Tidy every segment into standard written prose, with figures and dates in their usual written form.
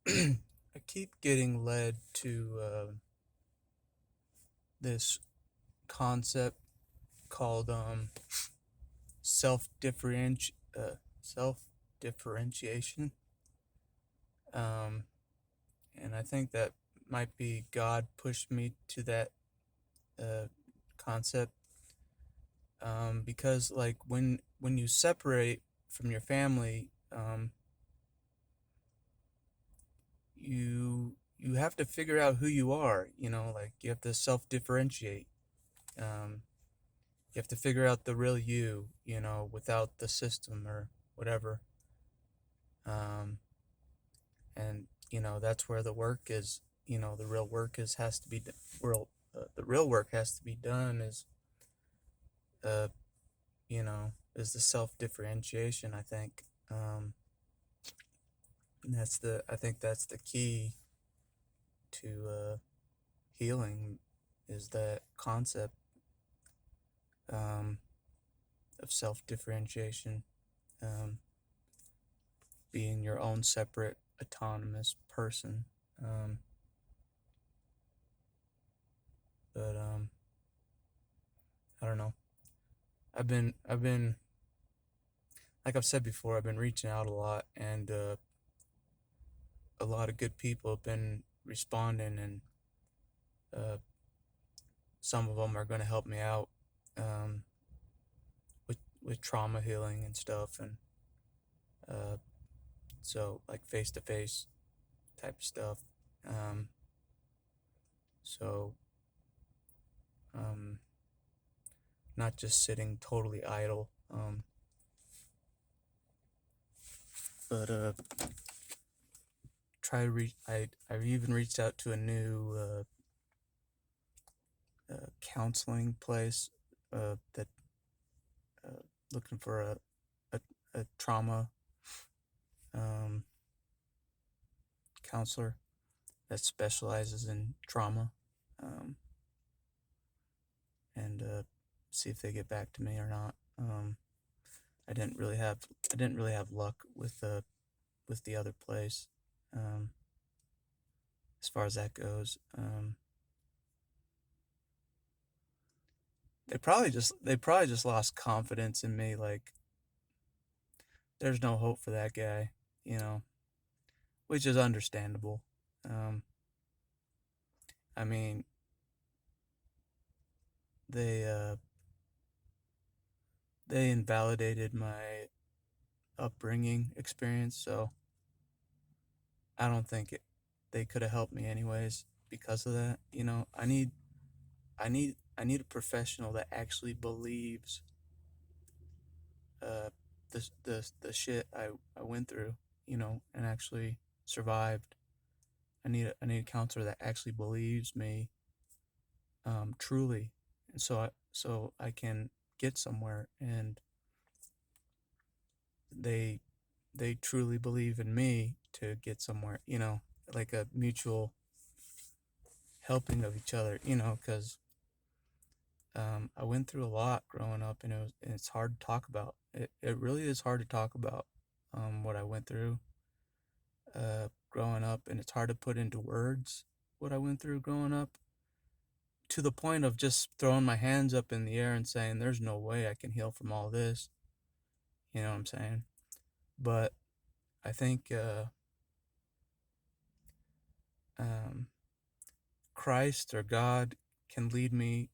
I keep getting led to this concept called self self differentiation, um, and I think that might be God pushed me to that uh, concept, because like when you separate from your family, you have to figure out who you are. Like you have to self differentiate. Um, You have to figure out the real you, without the system or whatever. Um, and that's where the work is. The real work is has to be real. The real work has to be done uh, is the self differentiation. I think, and I think that's the key to healing, is that concept um, of self differentiation. Um, being your own separate autonomous person. um, but I don't know. I've been like I've said before, I've been reaching out a lot, and a lot of good people have been responding, and uh, some of them are going to help me out, um, with trauma healing and stuff, and uh, so like face to face type of stuff. Um, so um, not just sitting totally idle. But try to reach. I've even reached out to a new counseling place, that uh, looking for a, a trauma um, counselor that specializes in trauma, um, and see if they get back to me or not. I didn't really have I didn't really have luck with the other place, um, as far as that goes. They probably just lost confidence in me. Like there's no hope for that guy, you know, which is understandable. Um, I mean, they they invalidated my upbringing experience, so I don't think they could have helped me anyways because of that. I need a professional that actually believes uh the shit I went through, and actually survived. I need a counselor that actually believes me, truly, and so I can get somewhere, and they they truly believe in me to get somewhere, like a mutual helping of each other, because I went through a lot growing up, and it's hard to talk about. It really is hard to talk about, what I went through growing up, and it's hard to put into words what I went through growing up, to the point of just throwing my hands up in the air and saying, "There's no way I can heal from all this." You know what I'm saying? But I think um, Christ or God can lead me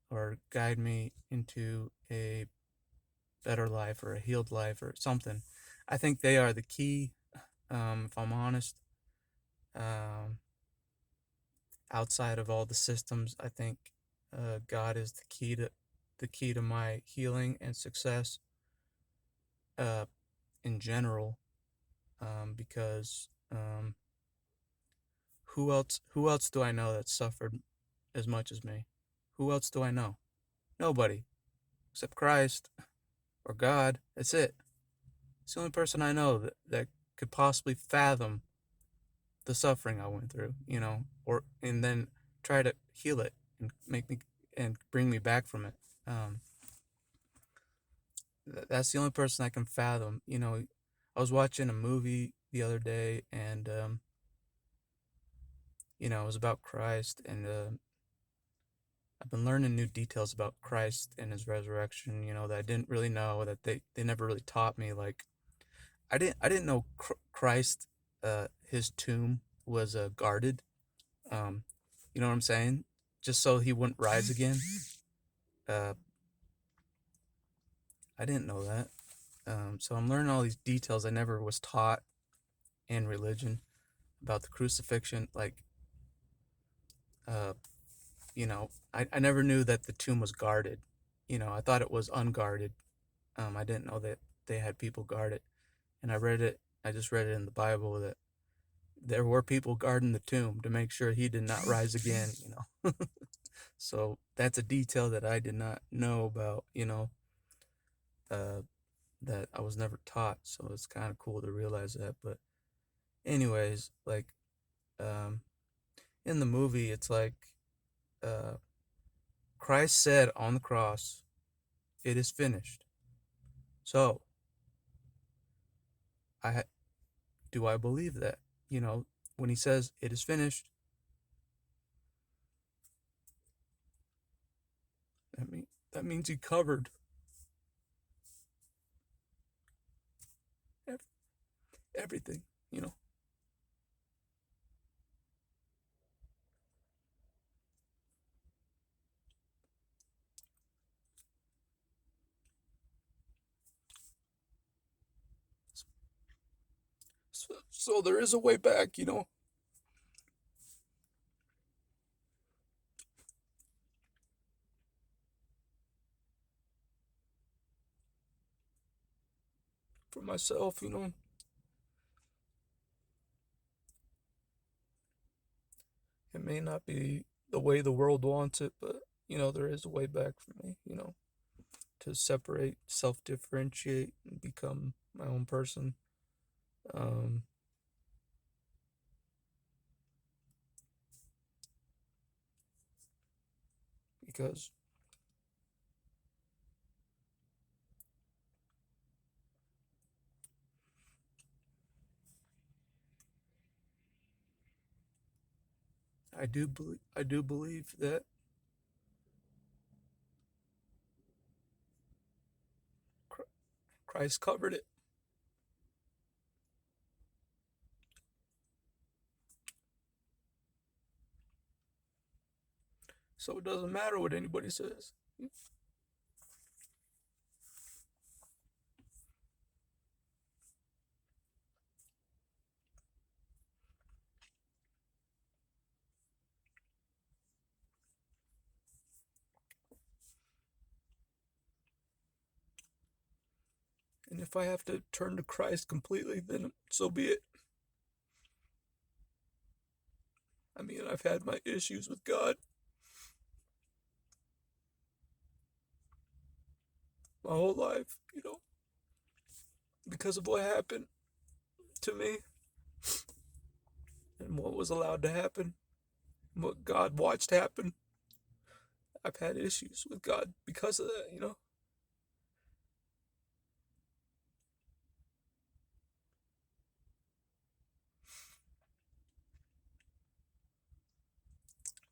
or guide me into a better life or a healed life or something. I think they are the key. If I'm honest, um, outside of all the systems, I think God is the key to my healing and success, uh, in general. Because who else do I know that suffered as much as me? Who else do I know? Nobody except Christ or God. That's it. It's the only person I know that could possibly fathom the suffering I went through, or and then try to heal it and make me and bring me back from it. Um, that's the only person I can fathom. I was watching a movie the other day, and it was about Christ, and I've been learning new details about Christ and his resurrection, that I didn't really know, that they never really taught me. Like, I didn't know Christ, his tomb was guarded. Um, you know what I'm saying? Just so he wouldn't rise again. Uh, I didn't know that. So I'm learning all these details I never was taught in religion about the crucifixion. Like, uh, I never knew that the tomb was guarded. I thought it was unguarded. I didn't know that they had people guard it. And I just read it in the Bible that there were people guarding the tomb to make sure he did not rise again. So that's a detail that I did not know about, uh, that I was never taught. So it's kind of cool to realize that. But anyways, like, um, in the movie, it's like, uh, Christ said on the cross, "It is finished." So I do I believe that? When he says it is finished, that means he covered everything. You know. So there is a way back. For myself. It may not be the way the world wants it, but there is a way back for me. To separate, self-differentiate, and become my own person. Um, because I do believe that Christ covered it. So it doesn't matter what anybody says. And if I have to turn to Christ completely, then so be it. I mean, I've had my issues with God my whole life, because of what happened to me and what was allowed to happen, what God watched happen. I've had issues with God because of that.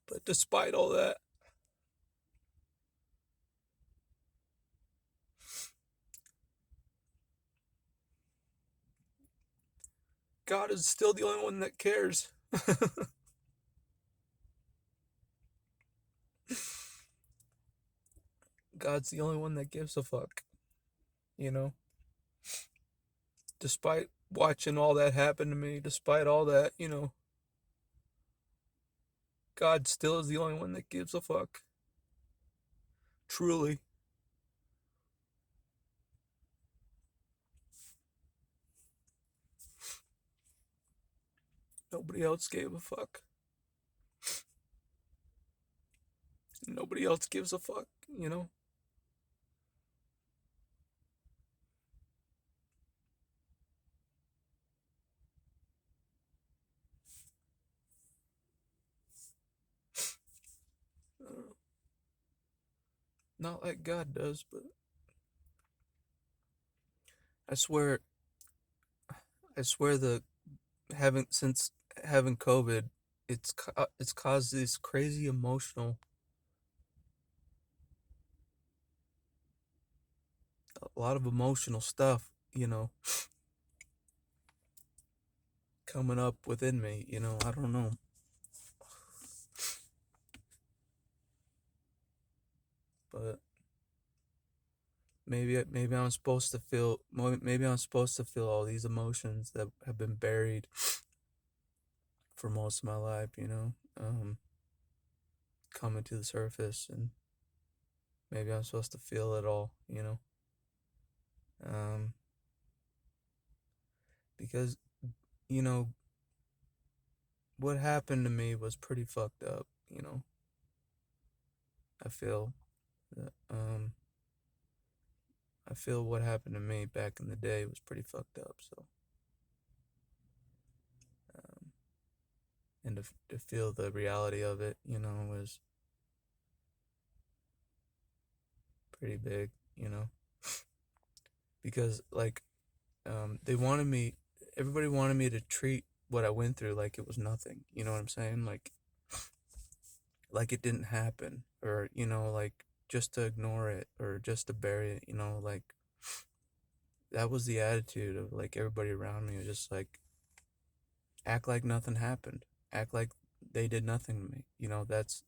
But despite all that, God is still the only one that cares. God's the only one that gives a fuck, you know? Despite watching all that happen to me, despite all that, God still is the only one that gives a fuck. Truly. Nobody else gave a fuck. Nobody else gives a fuck. Not like God does, but I swear, I swear, the having since having COVID, it's caused this crazy emotional, a lot of emotional stuff, coming up within me. I don't know, but maybe I'm supposed to feel, maybe I'm supposed to feel all these emotions that have been buried for most of my life, coming to the surface, and maybe I'm supposed to feel it all. Um, because you know what happened to me was pretty fucked up. I feel that, I feel what happened to me back in the day was pretty fucked up. So, um, and to feel the reality of it, was pretty big, because like, they wanted me, everybody wanted me to treat what I went through like it was nothing. You know what I'm saying? Like it didn't happen, or like just to ignore it or just to bury it. Like that was the attitude of like everybody around me, was just like, act like nothing happened, act like they did nothing to me. That's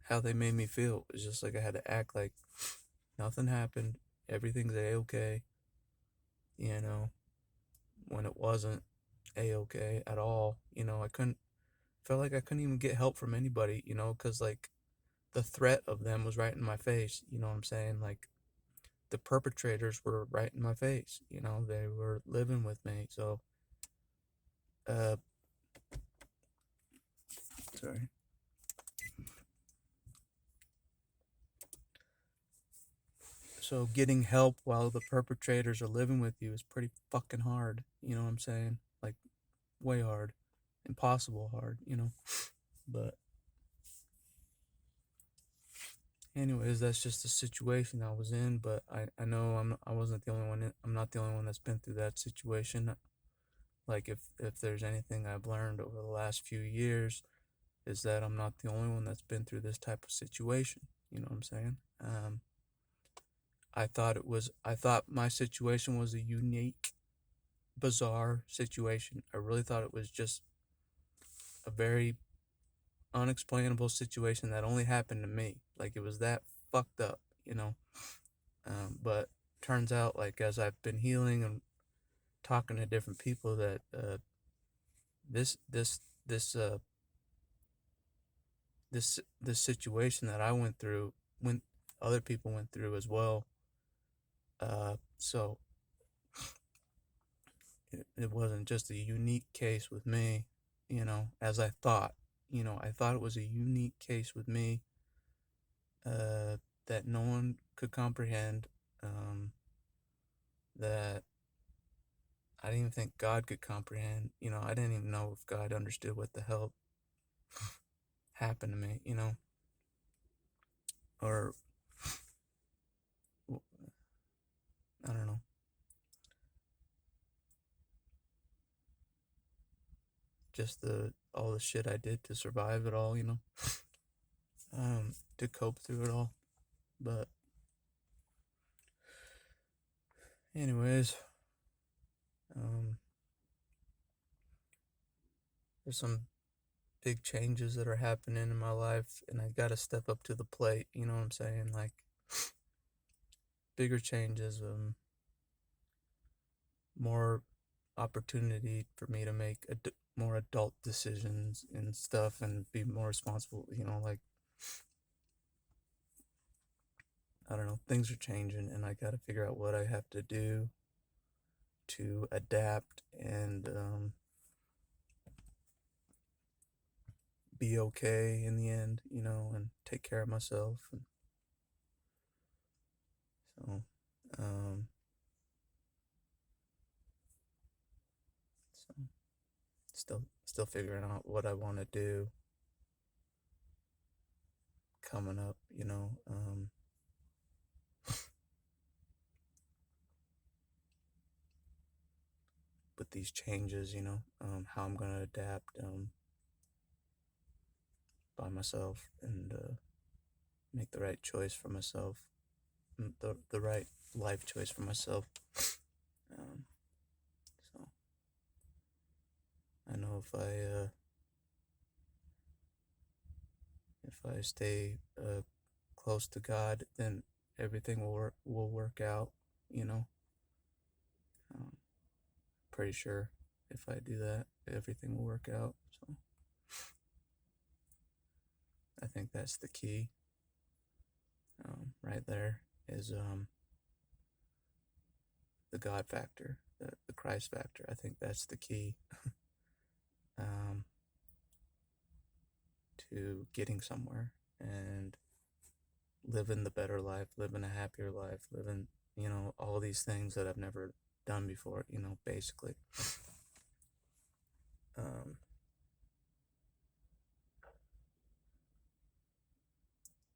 how they made me feel. It's just like I had to act like nothing happened, everything's a-okay, you know when it wasn't a-okay at all. I couldn't, felt like I couldn't even get help from anybody, because like the threat of them was right in my face. You know what I'm saying? Like the perpetrators were right in my face. They were living with me. So, uh, sorry. So getting help while the perpetrators are living with you is pretty fucking hard. You know what I'm saying? Like way hard, impossible hard. But anyways, that's just the situation I was in. But I know I wasn't the only one. I'm not the only one that's been through that situation. Like if there's anything I've learned over the last few years, is that I'm not the only one that's been through this type of situation. You know what I'm saying? I thought my situation was a unique, bizarre situation. I really thought it was just a very unexplainable situation that only happened to me. Like it was that fucked up. But turns out, like as I've been healing and talking to different people, that this this this this situation that I went through, when other people went through as well. So it wasn't just a unique case with me, as I thought. I thought it was a unique case with me, uh, that no one could comprehend, um, that I didn't even think God could comprehend. I didn't even know if God understood what the hell happened to me, or I don't know, just all the shit I did to survive it all, to cope through it all. But anyways, um, there's some big changes that are happening in my life, and I got to step up to the plate. You know what I'm saying? Like bigger changes, more opportunity for me to make more adult decisions and stuff, and be more responsible. Like I don't know, things are changing, and I got to figure out what I have to do to adapt and, be okay in the end, and take care of myself. And so, um, so still figuring out what I want to do coming up, with these changes, how I'm gonna adapt. by myself and make the right choice for myself, the right life choice for myself. Um, so I know if I stay close to God, then everything will work out. You know, um, pretty sure if I do that, everything will work out. So I think that's the key. Right there is the God factor, the Christ factor. I think that's the key um, to getting somewhere and living the better life, living a happier life, living, all these things that I've never done before, basically. Um,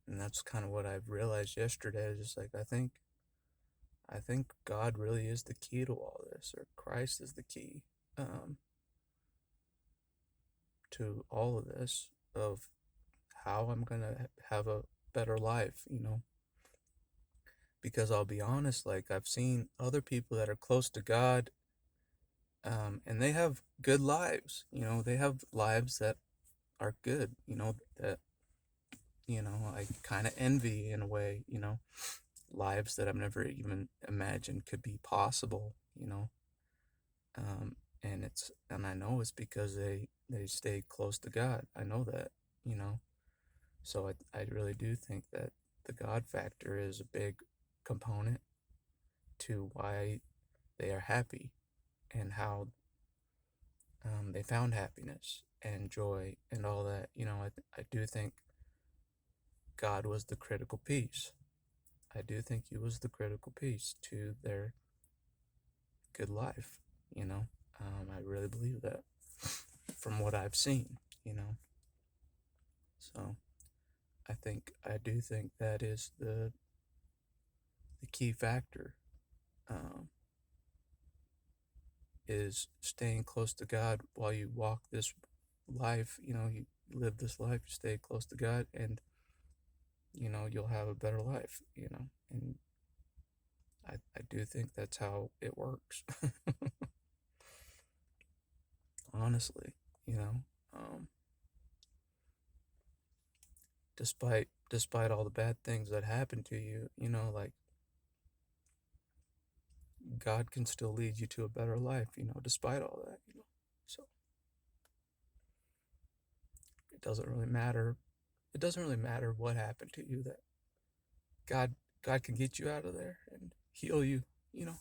and that's kind of what I've realized yesterday. Just like I think God really is the key to all this, or Christ is the key um, to all of this, of how I'm gonna have a better life, because I'll be honest, like I've seen other people that are close to God, and they have good lives, they have lives that are good, that, I kind of envy in a way, lives that I've never even imagined could be possible, um, and I know it's because they stay close to God. I know that, you know, so I really do think that the God factor is a big component to why they are happy and how they found happiness and joy and all that. I do think God was the critical piece. I do think he was the critical piece to their good life, you know. I really believe that from what I've seen, you know. So I do think that is the key factor, um, is staying close to God while you walk this life. You live this life, you stay close to God, and you'll have a better life. And I do think that's how it works. Honestly, you know, um, despite all the bad things that happen to you, like God can still lead you to a better life, despite all that. So it doesn't really matter. It doesn't really matter what happened to you. That God, God can get you out of there and heal you. You know,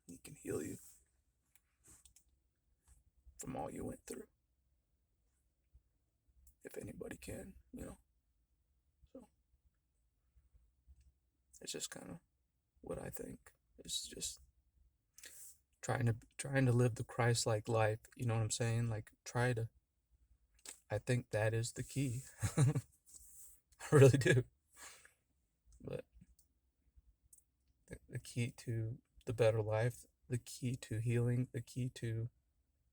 He can heal you from all you went through, if anybody can. So it's just kind of what I think. It's just trying to live the Christ-like life. You know what I'm saying? Like try to. I think that is the key. I really do. But the key to the better life, the key to healing, the key to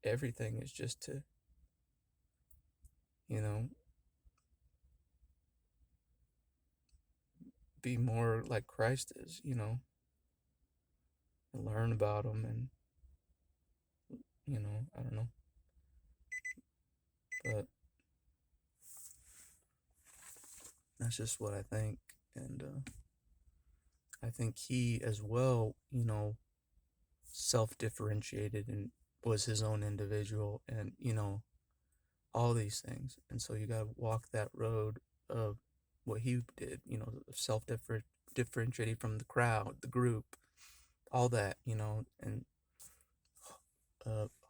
everything is just to, you know, be more like Christ is, and learn about him and, I don't know. But that's just what I think. And I think he as well, self-differentiated and was his own individual and, all these things. And so you got to walk that road of what he did, self-differentiating from the crowd, the group, all that, and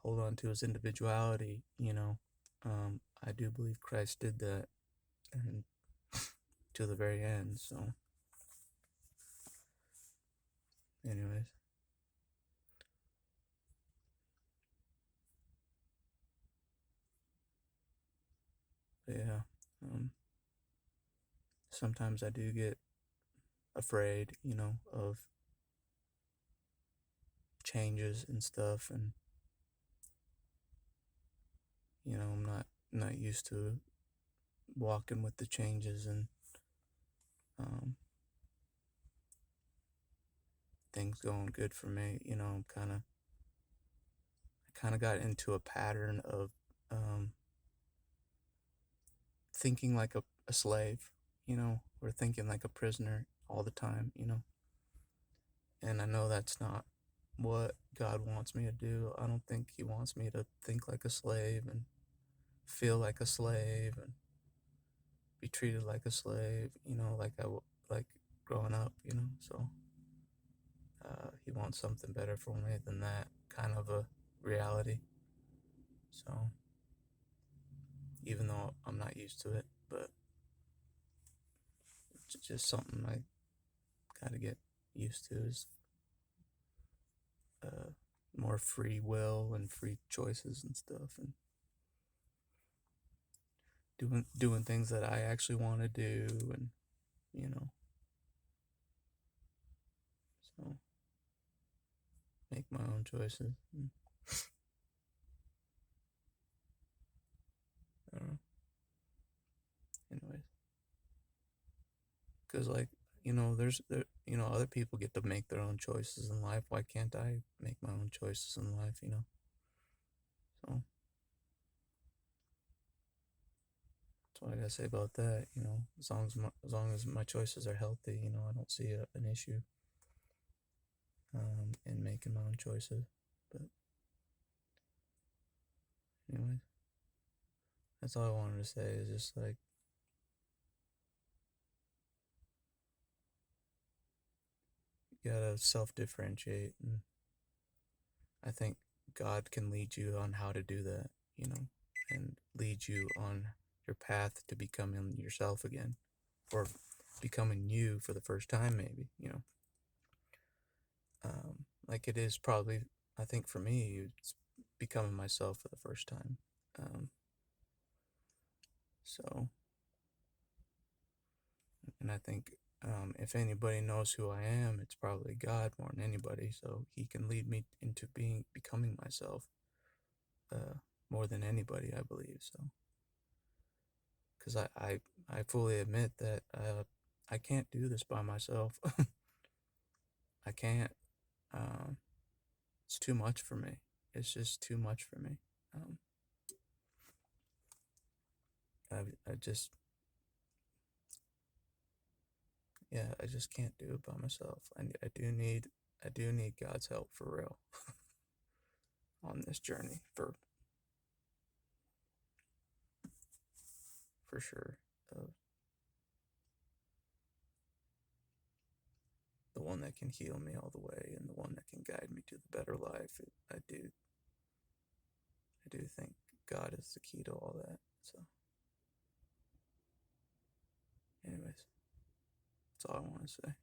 hold on to his individuality, I do believe Christ did that and to the very end. So, anyways, but yeah, sometimes I do get afraid, of changes and stuff, and I'm not used to walking with the changes, and um, things going good for me. I kind of got into a pattern of um, thinking like a slave, or thinking like a prisoner all the time, and I know that's not what God wants me to do. I don't think He wants me to think like a slave and feel like a slave and be treated like a slave, like growing up, So He wants something better for me than that kind of a reality. So even though I'm not used to it, but it's just something I gotta get used to is uh, more free will and free choices and stuff, and doing things that I actually want to do, and you know, so make my own choices. And, I don't know. Anyways, because other people get to make their own choices in life. Why can't I make my own choices in life? So that's what I gotta say about that. As long as my choices are healthy, I don't see an issue in making my own choices. But anyways, that's all I wanted to say. Is just like you gotta self-differentiate, and I think God can lead you on how to do that, and lead you on your path to becoming yourself again, or becoming you for the first time, maybe, like it is probably, I think for me, it's becoming myself for the first time. Um, so, and I think if anybody knows who I am, it's probably God more than anybody. So He can lead me into becoming myself uh, more than anybody, I believe. So, because I fully admit that I can't do this by myself. I can't. Um, it's too much for me. It's just too much for me. Um, I just, yeah, I just can't do it by myself. I do need God's help for real on this journey for sure. Uh, the one that can heal me all the way, and the one that can guide me to the better life. I do think God is the key to all that. So, anyways, that's all I want to say.